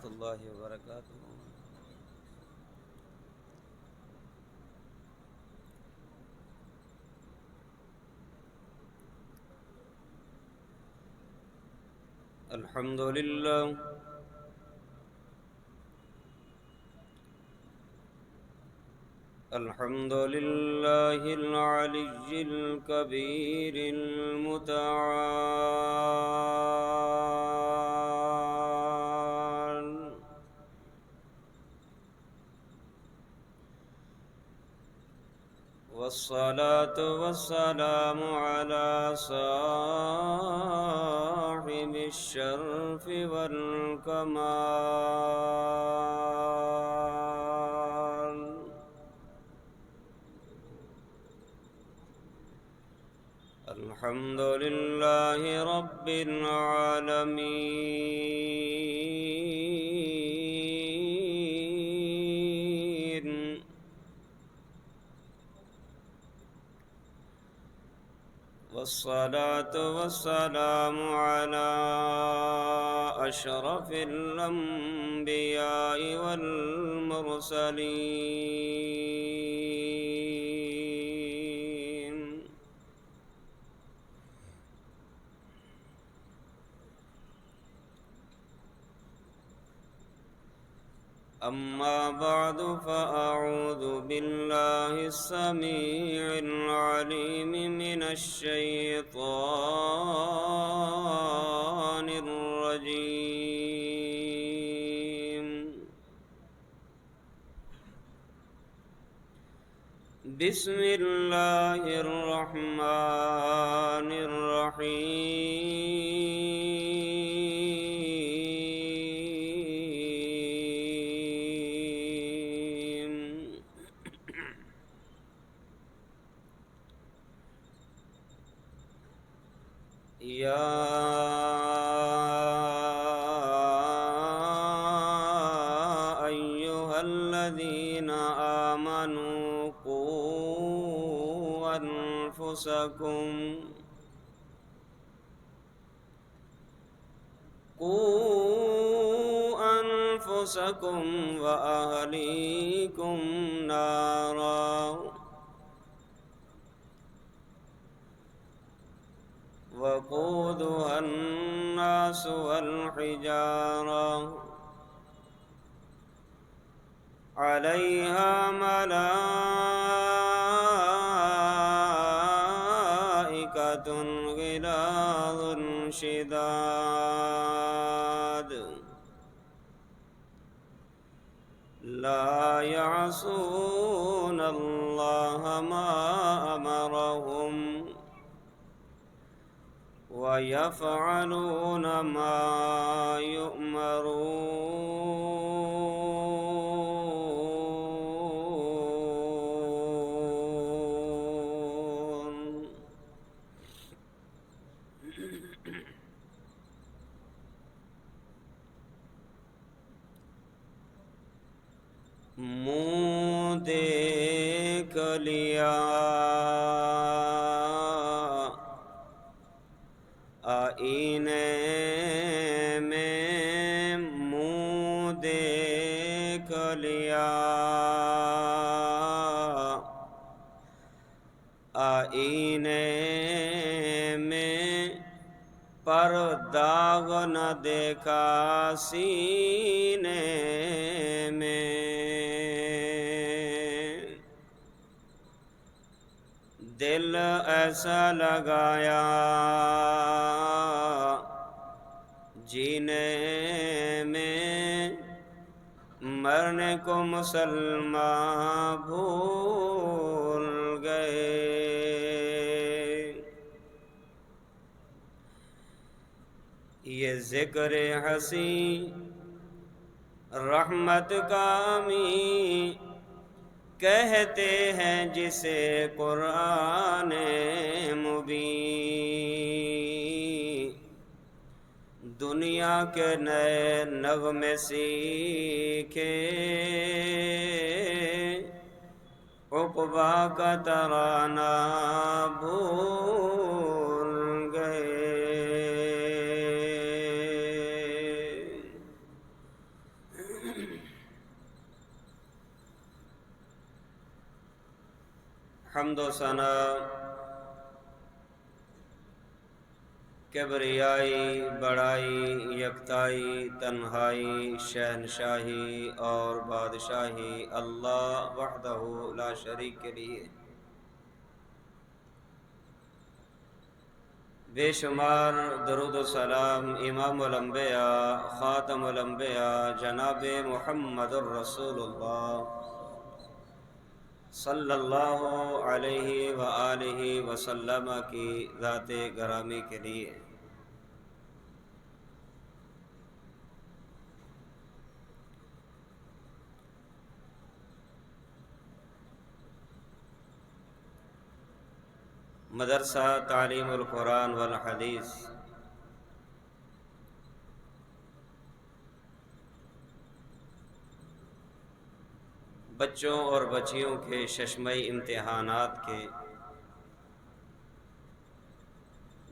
اللہ وبرکاتہ۔ الحمد للہ الحمد للہ العلی الکبیر المتعال، والصلاة والسلام على صاحب الشرف والكمال، الحمد لله رب العالمين، والصلاة والسلام على أشرف الأنبياء والمرسلين، أما بعد فأعوذ بالله السميع العليم من الشيطان الرجيم، بسم الله الرحمن الرحيم، يا أيها الذين آمنوا قوا أنفسكم وأهليكم نارا، وقودها الناس والحجارة، عليها ملائكة غلاظ شداد لا يعصون الله ما أمرهم ويفعلون ما يؤمرون، منہ دیکھ لیا آئینے میں، منہ دیکھ لیا آئینے میں، پر داغ نہ دیکھا سینے میں، دل ایسا لگایا جینے میں، مرنے کو مسلمان بھول گئے، یہ ذکر حسین رحمت کا امین کہتے ہیں جسے قرآن مبین، دنیا کے نئے نغمے سیکھے، عقبہ کا ترانہ بھول گئے، حمد و ثنا، کبریائی، بڑائی، یکتائی، تنہائی، شہنشاہی اور بادشاہی اللہ وحدہ لا شریک کے لیے بے شمار درود و سلام امام الانبیاء خاتم الانبیاء جناب محمد الرسول اللہ صلی اللہ علیہ وآلہ وسلم کی ذات گرامی کے لیے مدرسہ تعلیم القرآن والحدیث بچوں اور بچیوں کے ششمئی امتحانات کے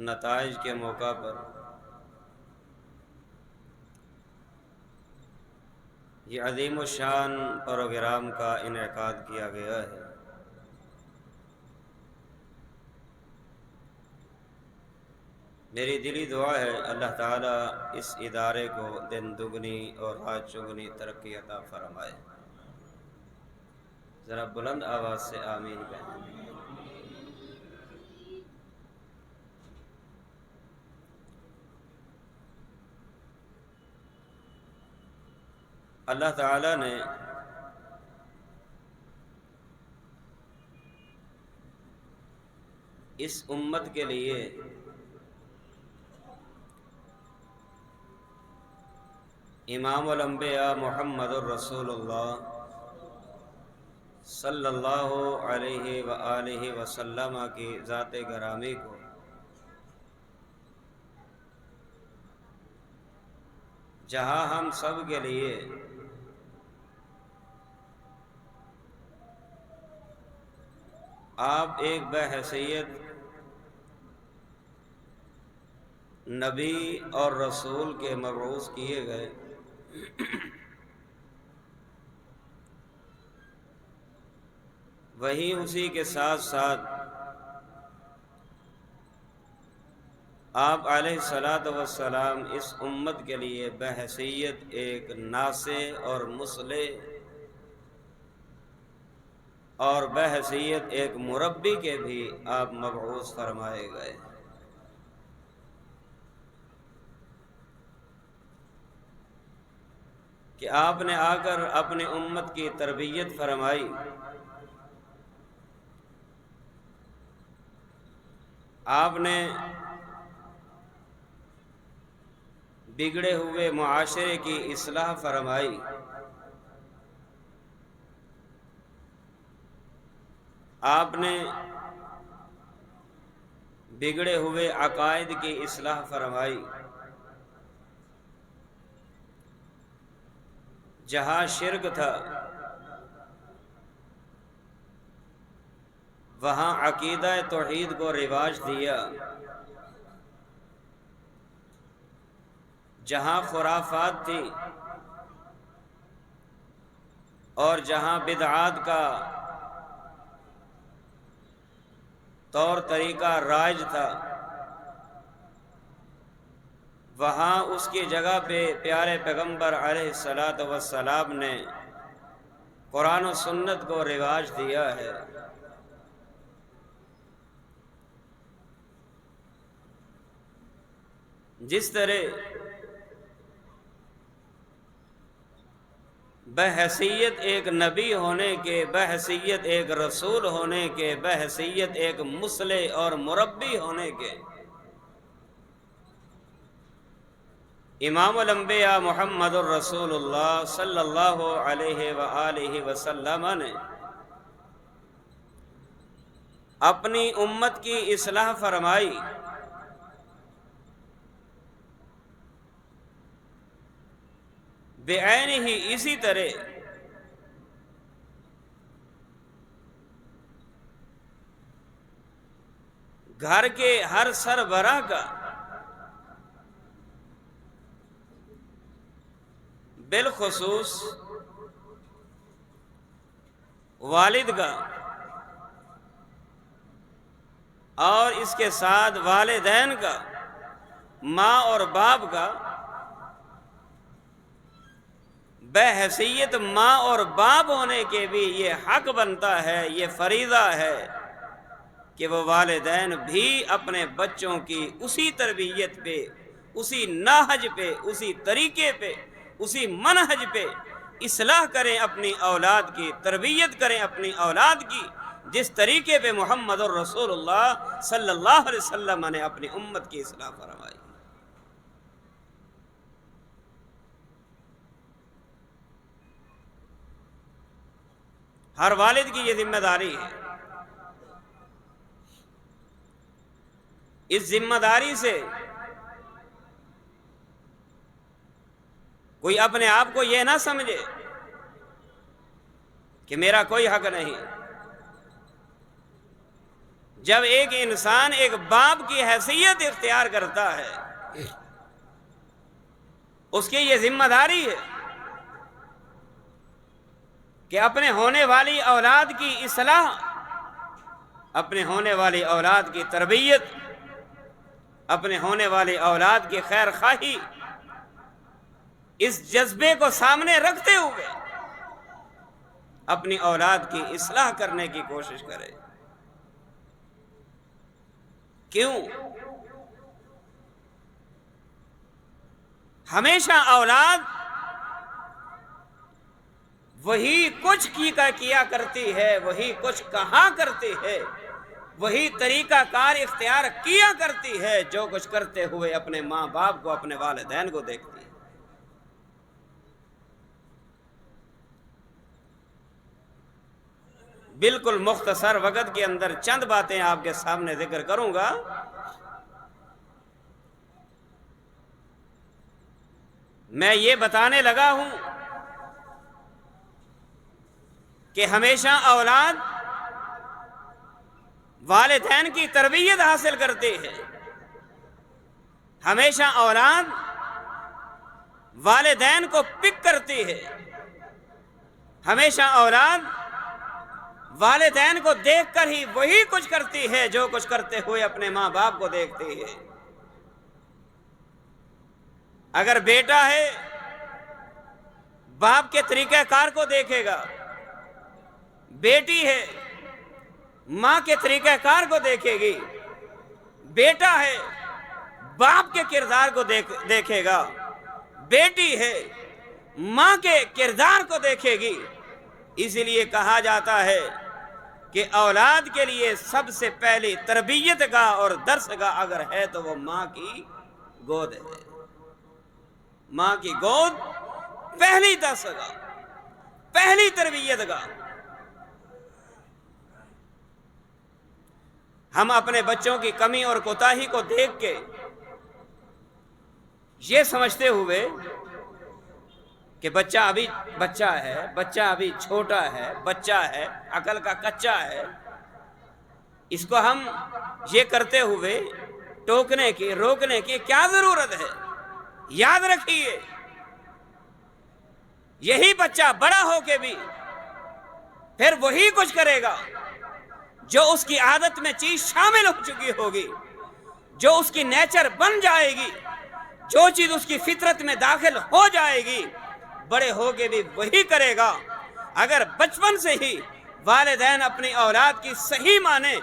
نتائج کے موقع پر یہ عظیم الشان پروگرام کا انعقاد کیا گیا ہے۔ میری دلی دعا ہے اللہ تعالیٰ اس ادارے کو دن دگنی اور رات چگنی ترقی عطا فرمائے۔ ذرا بلند آواز سے آمین کہیں۔ اللہ تعالیٰ نے اس امت کے لیے امام الانبیاء محمد الرسول اللہ صلی اللہ علیہ وآلہ وسلم کی ذات گرامی کو جہاں ہم سب کے لیے آپ ایک بحیثیت نبی اور رسول کے مبعوث کیے گئے، وہیں اسی کے ساتھ ساتھ آپ علیہ الصلاۃ والسلام اس امت کے لیے بحیثیت ایک ناصح اور مصلح اور بحیثیت ایک مربی کے بھی آپ مبعوث فرمائے گئے۔ کہ آپ نے آ کر اپنی امت کی تربیت فرمائی، آپ نے بگڑے ہوئے معاشرے کی اصلاح فرمائی، آپ نے بگڑے ہوئے عقائد کی اصلاح فرمائی، جہاں شرک تھا وہاں عقیدہ توحید کو رواج دیا، جہاں خرافات تھی اور جہاں بدعات کا طور طریقہ رائج تھا وہاں اس کی جگہ پہ پیارے پیغمبر علیہ الصلاۃ والسلام نے قرآن و سنت کو رواج دیا ہے۔ جس طرح بحیثیت ایک نبی ہونے کے، بحیثیت ایک رسول ہونے کے، بحیثیت ایک مصلح اور مربی ہونے کے، امام الانبیاء محمد الرسول اللہ صلی اللہ علیہ وآلہ وسلم نے اپنی امت کی اصلاح فرمائی، بعین ہی اسی طرح گھر کے ہر سربراہ کا، بالخصوص والد کا اور اس کے ساتھ والدین کا، ماں اور باپ کا بحیثیت ماں اور باپ ہونے کے بھی یہ حق بنتا ہے، یہ فریضہ ہے کہ وہ والدین بھی اپنے بچوں کی اسی تربیت پہ، اسی نہج پہ، اسی طریقے پہ، اسی منہج پہ اصلاح کریں، اپنی اولاد کی تربیت کریں، اپنی اولاد کی جس طریقے پہ محمد الرسول اللہ صلی اللہ علیہ وسلم نے اپنی امت کی اصلاح فرمائی۔ ہر والد کی یہ ذمہ داری ہے۔ اس ذمہ داری سے کوئی اپنے آپ کو یہ نہ سمجھے کہ میرا کوئی حق نہیں۔ جب ایک انسان ایک باپ کی حیثیت اختیار کرتا ہے، اس کی یہ ذمہ داری ہے کہ اپنے ہونے والی اولاد کی اصلاح، اپنے ہونے والی اولاد کی تربیت، اپنے ہونے والی اولاد کی خیر خواہی، اس جذبے کو سامنے رکھتے ہوئے اپنی اولاد کی اصلاح کرنے کی کوشش کرے۔ کیوں؟ ہمیشہ اولاد وہی کچھ کیا کرتی ہے، وہی کچھ کہا کرتی ہے، وہی طریقہ کار اختیار کیا کرتی ہے جو کچھ کرتے ہوئے اپنے ماں باپ کو، اپنے والدین کو دیکھتی ہے۔ بالکل مختصر وقت کے اندر چند باتیں آپ کے سامنے ذکر کروں گا۔ میں یہ بتانے لگا ہوں کہ ہمیشہ اولاد والدین کی تربیت حاصل کرتی ہے، ہمیشہ اولاد والدین کو پک کرتی ہے، ہمیشہ اولاد والدین کو دیکھ کر ہی وہی کچھ کرتی ہے جو کچھ کرتے ہوئے اپنے ماں باپ کو دیکھتی ہے۔ اگر بیٹا ہے باپ کے طریقہ کار کو دیکھے گا، بیٹی ہے ماں کے طریقہ کار کو دیکھے گی، بیٹا ہے باپ کے کردار کو دیکھے گا، بیٹی ہے ماں کے کردار کو دیکھے گی۔ اسی لیے کہا جاتا ہے کہ اولاد کے لیے سب سے پہلی تربیت گاہ اور درس گاہ اگر ہے تو وہ ماں کی گود ہے۔ ماں کی گود پہلی درس گاہ، پہلی تربیت گاہ۔ ہم اپنے بچوں کی کمی اور کوتاہی کو دیکھ کے یہ سمجھتے ہوئے کہ بچہ ابھی بچہ ہے، بچہ ابھی چھوٹا ہے، بچہ ہے، عقل کا کچا ہے، اس کو ہم یہ کرتے ہوئے ٹوکنے کی، روکنے کی کیا ضرورت ہے؟ یاد رکھیے یہی بچہ بڑا ہو کے بھی پھر وہی کچھ کرے گا جو اس کی عادت میں چیز شامل ہو چکی ہوگی، جو اس کی نیچر بن جائے گی، جو چیز اس کی فطرت میں داخل ہو جائے گی، بڑے ہو کے بھی وہی کرے گا۔ اگر بچپن سے ہی والدین اپنی اولاد کی صحیح معنی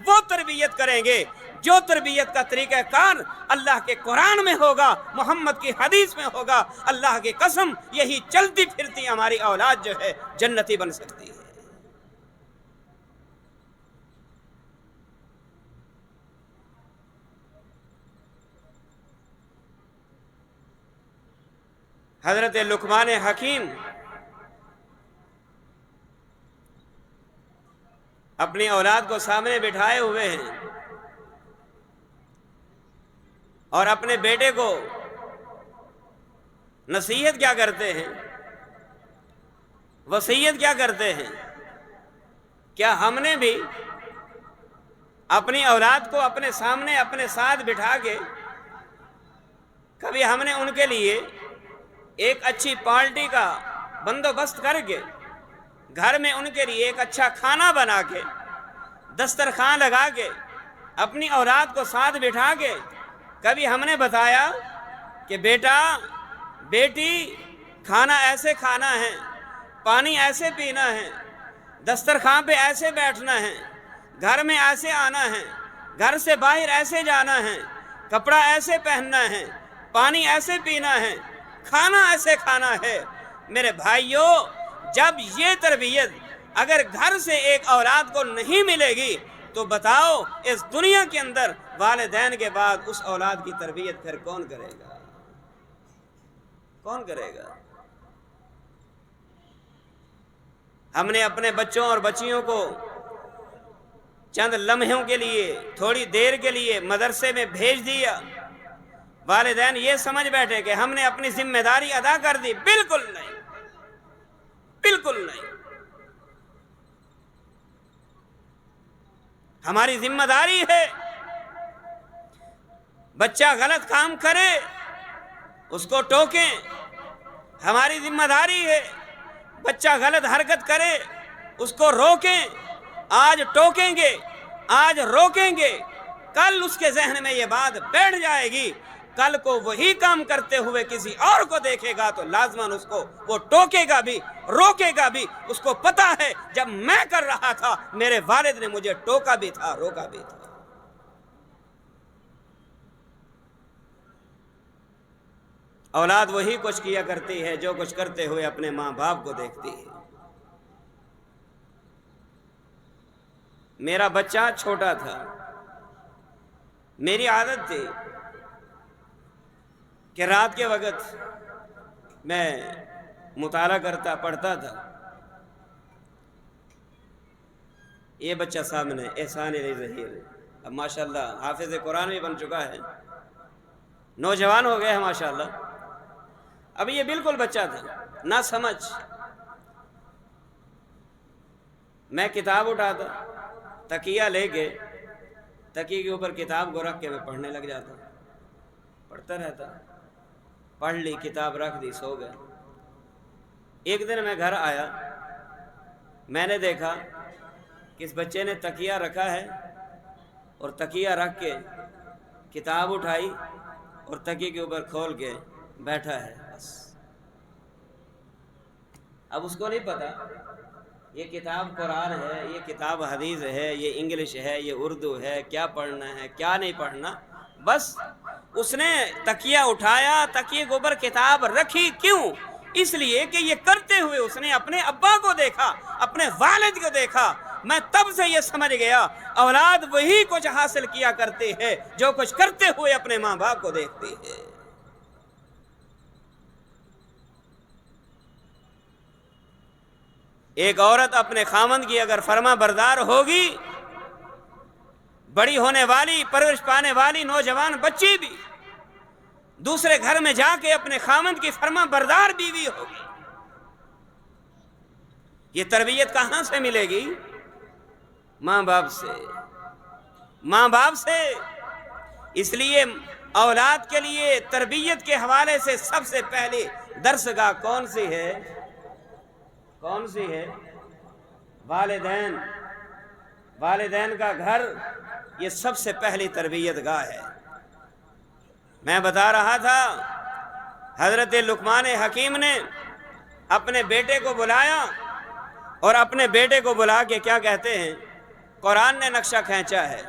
وہ تربیت کریں گے جو تربیت کا طریقہ کار اللہ کے قرآن میں ہوگا، محمد کی حدیث میں ہوگا، اللہ کی قسم یہی چلتی پھرتی ہماری اولاد جو ہے جنتی بن سکتی ہے۔ حضرت لقمان حکیم اپنی اولاد کو سامنے بٹھائے ہوئے ہیں اور اپنے بیٹے کو نصیحت کیا کرتے ہیں، وصیت کیا کرتے ہیں؟ کیا ہم نے بھی اپنی اولاد کو اپنے سامنے اپنے ساتھ بٹھا کے کبھی ہم نے ان کے لیے ایک اچھی پارٹی کا بندوبست کر کے، گھر میں ان کے لیے ایک اچھا کھانا بنا کے، دسترخوان لگا کے اپنی اولاد کو ساتھ بٹھا کے کبھی ہم نے بتایا کہ بیٹا بیٹی کھانا ایسے کھانا ہے، پانی ایسے پینا ہے، دسترخوان پہ ایسے بیٹھنا ہے، گھر میں ایسے آنا ہے، گھر سے باہر ایسے جانا ہے، کپڑا ایسے پہننا ہے، پانی ایسے پینا ہے، کھانا ایسے کھانا ہے؟ میرے بھائیوں، جب یہ تربیت اگر گھر سے ایک اولاد کو نہیں ملے گی تو بتاؤ اس دنیا کے اندر والدین کے بعد اس اولاد کی تربیت پھر کون کرے گا؟ کون کرے گا؟ ہم نے اپنے بچوں اور بچیوں کو چند لمحوں کے لیے، تھوڑی دیر کے لیے مدرسے میں بھیج دیا، والدین یہ سمجھ بیٹھے کہ ہم نے اپنی ذمہ داری ادا کر دی۔ بالکل نہیں، بالکل نہیں۔ ہماری ذمہ داری ہے بچہ غلط کام کرے اس کو ٹوکیں، ہماری ذمہ داری ہے بچہ غلط حرکت کرے اس کو روکیں۔ آج ٹوکیں گے، آج روکیں گے، کل اس کے ذہن میں یہ بات بیٹھ جائے گی، کل کو وہی کام کرتے ہوئے کسی اور کو دیکھے گا تو لازماً اس کو وہ ٹوکے گا بھی، روکے گا بھی۔ اس کو پتا ہے جب میں کر رہا تھا میرے والد نے مجھے ٹوکا بھی تھا، روکا بھی تھا۔ اولاد وہی کچھ کیا کرتی ہے جو کچھ کرتے ہوئے اپنے ماں باپ کو دیکھتی ہے۔ میرا بچہ چھوٹا تھا، میری عادت تھی کہ رات کے وقت میں مطالعہ کرتا، پڑھتا تھا۔ یہ بچہ سامنے احسان علی ظہیر، اب ماشاءاللہ حافظ قرآن بھی بن چکا ہے، نوجوان ہو گئے ہیں ماشاءاللہ۔ اب یہ بالکل بچہ تھا، نہ سمجھ۔ میں کتاب اٹھاتا، تکیہ لے کے تکیے کے اوپر کتاب کو رکھ کے میں پڑھنے لگ جاتا، پڑھتا رہتا، پڑھ لی کتاب، رکھ دی، سو گئے۔ ایک دن میں گھر آیا، میں نے دیکھا کہ اس بچے نے تکیہ رکھا ہے اور تکیہ رکھ کے کتاب اٹھائی اور تکیے کے اوپر کھول کے بیٹھا ہے بس۔ اب اس کو نہیں پتا یہ کتاب قرآن ہے، یہ کتاب حدیث ہے، یہ انگلش ہے، یہ اردو ہے، کیا پڑھنا ہے کیا نہیں پڑھنا۔ بس اس نے تکیہ اٹھایا، تکیے کے اوپر کتاب رکھی، کیوں؟ اس لیے کہ یہ کرتے ہوئے اس نے اپنے ابا کو دیکھا، اپنے والد کو دیکھا۔ میں تب سے یہ سمجھ گیا اولاد وہی کچھ حاصل کیا کرتے ہیں جو کچھ کرتے ہوئے اپنے ماں باپ کو دیکھتی ہے۔ ایک عورت اپنے خاوند کی اگر فرما بردار ہوگی، بڑی ہونے والی، پرورش پانے والی نوجوان بچی بھی دوسرے گھر میں جا کے اپنے خاوند کی فرما بردار بیوی ہوگی۔ یہ تربیت کہاں سے ملے گی؟ ماں باپ سے، ماں باپ سے۔ اس لیے اولاد کے لیے تربیت کے حوالے سے سب سے پہلی درسگاہ کون سی ہے؟ کون سی ہے؟ والدین۔ والدین کا گھر یہ سب سے پہلی تربیت گاہ ہے۔ میں بتا رہا تھا حضرت لقمان حکیم نے اپنے بیٹے کو بلایا اور اپنے بیٹے کو بلا کے کیا کہتے ہیں؟ قرآن نے نقشہ کھینچا ہے،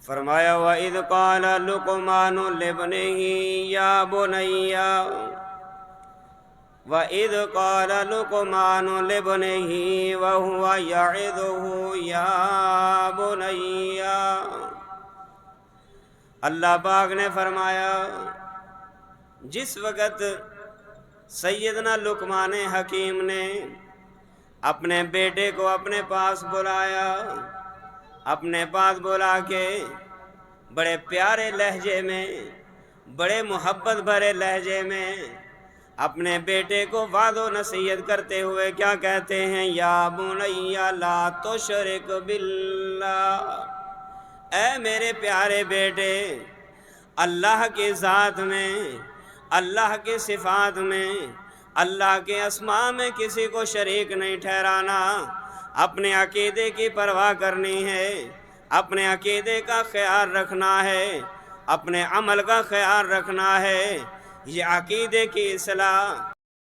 فرمایا وَإِذْ قَالَ لُقْمَانُ لِابْنِهِ يَا بُنَيَّ وَإِذْ قَالَ لُقْمَانُ لِابْنِهِ وَهُوَ يَعِظُهُ يَا بُنَيَّ۔ اللہ پاک نے فرمایا جس وقت سیدنا لقمان حکیم نے اپنے بیٹے کو اپنے پاس بلایا، اپنے پاس بلا کے بڑے پیارے لہجے میں، بڑے محبت بھرے لہجے میں اپنے بیٹے کو وعظ و نصیحت کرتے ہوئے کیا کہتے ہیں؟ یا بنی لا تشرک باللہ، اے میرے پیارے بیٹے، اللہ کے ذات میں، اللہ کے صفات میں، اللہ کے اسماء میں کسی کو شریک نہیں ٹھہرانا، اپنے عقیدے کی پرواہ کرنی ہے، اپنے عقیدے کا خیال رکھنا ہے، اپنے عمل کا خیال رکھنا ہے۔ یہ عقیدے کی اصلاح